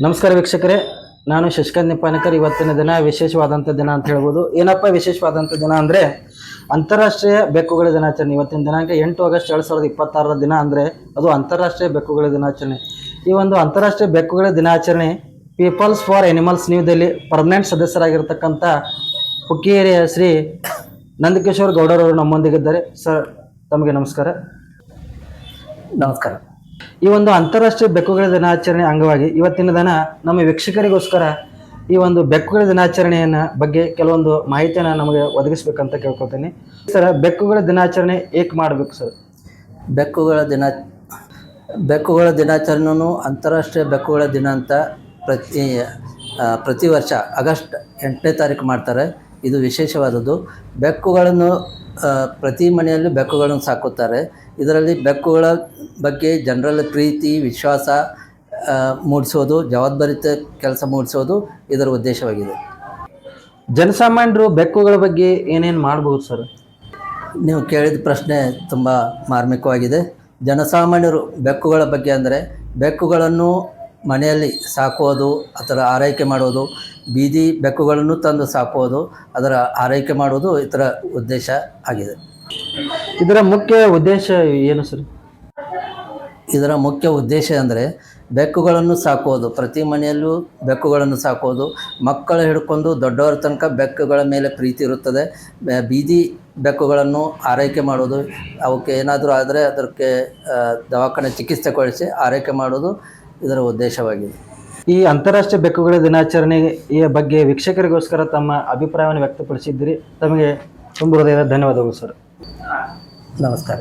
ನಮಸ್ಕಾರ ವೀಕ್ಷಕರೇ, ನಾನು ಶಶಿಕಾಂತ್ ನಿಪ್ಪಾಣಿಕರ್. ಇವತ್ತಿನ ದಿನ ವಿಶೇಷವಾದಂಥ ದಿನ ಅಂತ ಹೇಳ್ಬೋದು. ಏನಪ್ಪ ವಿಶೇಷವಾದಂಥ ದಿನ ಅಂದರೆ ಅಂತಾರಾಷ್ಟ್ರೀಯ ಬೆಕ್ಕುಗಳ ದಿನಾಚರಣೆ. ಇವತ್ತಿನ ದಿನಾಂಕ 8 ಆಗಸ್ಟ್ 2026 ದಿನ ಅಂದರೆ ಅದು ಅಂತಾರಾಷ್ಟ್ರೀಯ ಬೆಕ್ಕುಗಳ ದಿನಾಚರಣೆ. ಈ ಒಂದು ಅಂತಾರಾಷ್ಟ್ರೀಯ ಬೆಕ್ಕುಗಳ ದಿನಾಚರಣೆ people's for animals new Delhi permanent ಸದಸ್ಯರಾಗಿರ್ತಕ್ಕಂಥ ಹುಕ್ಕೇರಿಯ ಶ್ರೀ ನಂದಕಿಶೋರ್ ಗೌಡರವರು ನಮ್ಮೊಂದಿಗಿದ್ದಾರೆ. ಸರ್, ತಮಗೆ ನಮಸ್ಕಾರ. ನಮಸ್ಕಾರ. ಈ ಒಂದು ಅಂತಾರಾಷ್ಟ್ರೀಯ ಬೆಕ್ಕುಗಳ ದಿನಾಚರಣೆ ಅಂಗವಾಗಿ ಇವತ್ತಿನ ದಿನ ನಮ್ಮ ವೀಕ್ಷಕರಿಗೋಸ್ಕರ ಈ ಒಂದು ಬೆಕ್ಕುಗಳ ದಿನಾಚರಣೆಯನ್ನ ಬಗ್ಗೆ ಕೆಲವೊಂದು ಮಾಹಿತಿಯನ್ನು ನಮಗೆ ಒದಗಿಸ್ಬೇಕಂತ ಕೇಳ್ಕೊತೀನಿ. ಸರ್, ಬೆಕ್ಕುಗಳ ದಿನಾಚರಣೆ ಏಕೆ ಮಾಡಬೇಕು ಸರ್? ಬೆಕ್ಕುಗಳ ದಿನಾಚರಣೆಯೂ ಅಂತಾರಾಷ್ಟ್ರೀಯ ಬೆಕ್ಕುಗಳ ದಿನ ಅಂತ ಪ್ರತಿ ವರ್ಷ ಆಗಸ್ಟ್ 8ನೇ ತಾರೀಕು ಮಾಡ್ತಾರೆ. ಇದು ವಿಶೇಷವಾದದ್ದು. ಬೆಕ್ಕುಗಳನ್ನು ಪ್ರತಿ ಮನೆಯಲ್ಲಿ ಬೆಕ್ಕುಗಳನ್ನು ಸಾಕುತ್ತಾರೆ. ಇದರಲ್ಲಿ ಬೆಕ್ಕುಗಳ ಬಗ್ಗೆ ಜನರಲ್ಲಿ ಪ್ರೀತಿ, ವಿಶ್ವಾಸ ಮೂಡಿಸೋದು, ಜವಾಬ್ದಾರಿತ ಕೆಲಸ ಮೂಡಿಸೋದು ಇದರ ಉದ್ದೇಶವಾಗಿದೆ. ಜನಸಾಮಾನ್ಯರು ಬೆಕ್ಕುಗಳ ಬಗ್ಗೆ ಏನೇನು ಮಾಡ್ಬೋದು ಸರ್? ನೀವು ಕೇಳಿದ ಪ್ರಶ್ನೆ ತುಂಬ ಮಾರ್ಮಿಕವಾಗಿದೆ. ಜನಸಾಮಾನ್ಯರು ಬೆಕ್ಕುಗಳ ಬಗ್ಗೆ ಅಂದರೆ ಬೆಕ್ಕುಗಳನ್ನು ಮನೆಯಲ್ಲಿ ಸಾಕುವುದು, ಅದರ ಆರೈಕೆ ಮಾಡುವುದು, ಬೀದಿ ಬೆಕ್ಕುಗಳನ್ನು ತಂದು ಸಾಕುವುದು, ಅದರ ಆರೈಕೆ ಮಾಡುವುದು ಇದರ ಉದ್ದೇಶ ಆಗಿದೆ. ಇದರ ಮುಖ್ಯ ಉದ್ದೇಶ ಏನು ಸರ್? ಇದರ ಮುಖ್ಯ ಉದ್ದೇಶ ಅಂದರೆ ಬೆಕ್ಕುಗಳನ್ನು ಸಾಕುವುದು, ಪ್ರತಿ ಮನೆಯಲ್ಲೂ ಬೆಕ್ಕುಗಳನ್ನು ಸಾಕುವುದು, ಮಕ್ಕಳು ಹಿಡ್ಕೊಂಡು ದೊಡ್ಡವರ ತನಕ ಬೆಕ್ಕುಗಳ ಮೇಲೆ ಪ್ರೀತಿ ಇರುತ್ತದೆ. ಬೀದಿ ಬೆಕ್ಕುಗಳನ್ನು ಆರೈಕೆ ಮಾಡೋದು, ಅವಕ್ಕೆ ಏನಾದರೂ ಆದರೆ ಅದಕ್ಕೆ ದವಾಖಾನೆ ಚಿಕಿತ್ಸೆ ಕೊಡಿಸಿ ಆರೈಕೆ ಮಾಡೋದು ಇದರ ಉದ್ದೇಶವಾಗಿದೆ. ಈ ಅಂತಾರಾಷ್ಟ್ರೀಯ ಬೆಕ್ಕುಗಳ ದಿನಾಚರಣೆಯ ಬಗ್ಗೆ ವೀಕ್ಷಕರಿಗೋಸ್ಕರ ತಮ್ಮ ಅಭಿಪ್ರಾಯವನ್ನು ವ್ಯಕ್ತಪಡಿಸಿದ್ದೀರಿ. ತಮಗೆ ತುಂಬ ಹೃದಯದ ಧನ್ಯವಾದಗಳು ಸರ್. ನಮಸ್ಕಾರ.